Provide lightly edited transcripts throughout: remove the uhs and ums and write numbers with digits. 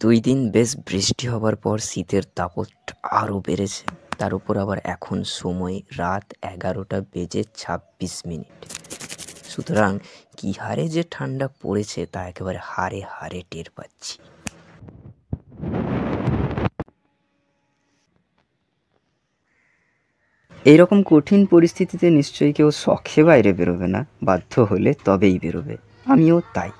2 দিন বেশ বৃষ্টি হবার পর শীতের দাপট আরও বেড়েছে। তার উপর আবার এখন সময় রাত 11:26। সুতরাং কী হারে যে ঠান্ডা পড়েছে তা একেবারে হাড়ে হাড়ে টের পাচ্ছি। এইরকম কঠিন পরিস্থিতিতে নিশ্চয়ই কেউ শখে বাইরে বেরোবে না, বাধ্য হলে তবেই বেরোবে। আমিও তাই।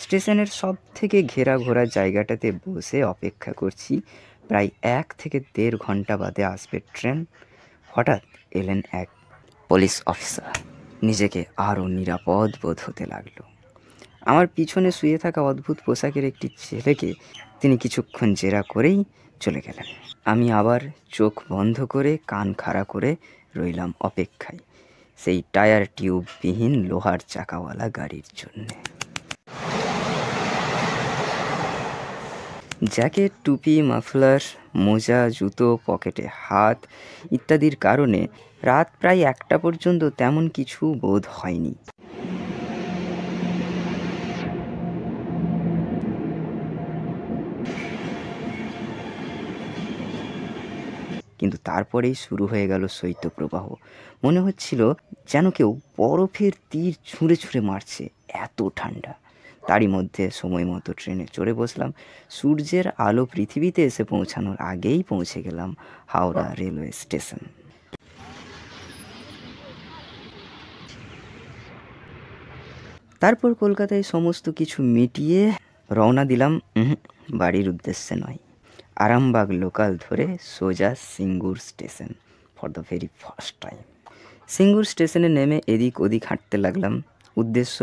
স্টেশনের সব থেকে ঘেরা ঘোরা জায়গাটাতে বসে অপেক্ষা করছি। প্রায় 1 থেকে 1.5 ঘন্টা বাদে আসবে ট্রেন। হঠাৎ এলেন এক পুলিশ অফিসার। নিজেকে আরও নিরাপদ বোধ হতে লাগলো। আমার পিছনে শুয়ে থাকা অদ্ভুত পোশাকের একটি ছেলেকে তিনি কিছুক্ষণ জেরা করেই চলে গেলেন। আমি আবার চোখ বন্ধ করে কান খাড়া করে রইলাম অপেক্ষায়, সেই টায়ার টিউববিহীন লোহার চাকাওয়ালা গাড়ির জন্যে। জ্যাকেট, টুপি, মাফলার, মোজা, জুতো, পকেটে হাত ইত্যাদির কারণে রাত প্রায় 1টা পর্যন্ত তেমন কিছু বোধ হয়নি। কিন্তু তারপরেই শুরু হয়ে গেল শৈত্যপ্রবাহ। মনে হচ্ছিল যেন কেউ বরফের তীর ছুঁড়ে ছুঁড়ে মারছে, এত ঠান্ডা। তারই মধ্যে সময় মতো ট্রেনে চড়ে বসলাম। সূর্যের আলো পৃথিবীতে এসে পৌঁছানোর আগেই পৌঁছে গেলাম হাওড়া রেলওয়ে স্টেশন। তারপর কলকাতায় সমস্ত কিছু মিটিয়ে রওনা দিলাম বাড়ির উদ্দেশ্যে নয়, আরামবাগ লোকাল ধরে সোজা Singur station for the very first time. Singur স্টেশনে নেমে এদিক ওদিক হাঁটতে লাগলাম। উদ্দেশ্য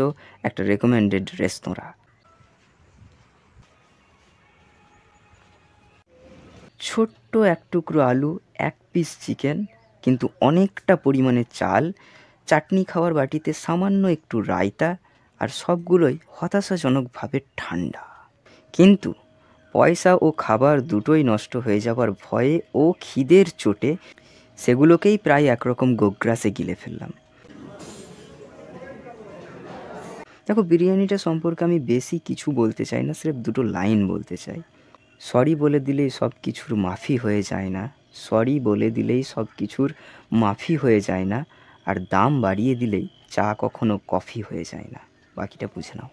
একটা রেকমেন্ডেড রেস্তোরাঁ। ছোট্ট এক টুকরো আলু, 1 পিস চিকেন, কিন্তু অনেকটা পরিমাণে চাল, চাটনি খাওয়ার বাটিতে সামান্য একটু রায়তা, আর সবগুলোই হতাশাজনকভাবে ঠান্ডা। কিন্তু পয়সা ও খাবার দুটোই নষ্ট হয়ে যাবার ভয়ে ও খিদের চোটে সেগুলোকেই প্রায় একরকম গোগ্রাসে গিলে ফেললাম। দেখো, বিরিয়ানিটা সম্পর্কে আমি বেশি কিছু বলতে চাই না, স্রেফ 2টো লাইন বলতে চাই। সরি বলে দিলেই সব কিছুর মাফি হয়ে যায় না, সরি বলে দিলেই সব কিছুর মাফি হয়ে যায় না, আর দাম বাড়িয়ে দিলেই চা কখনো কফি হয়ে যায় না। বাকিটা বুঝে নাও।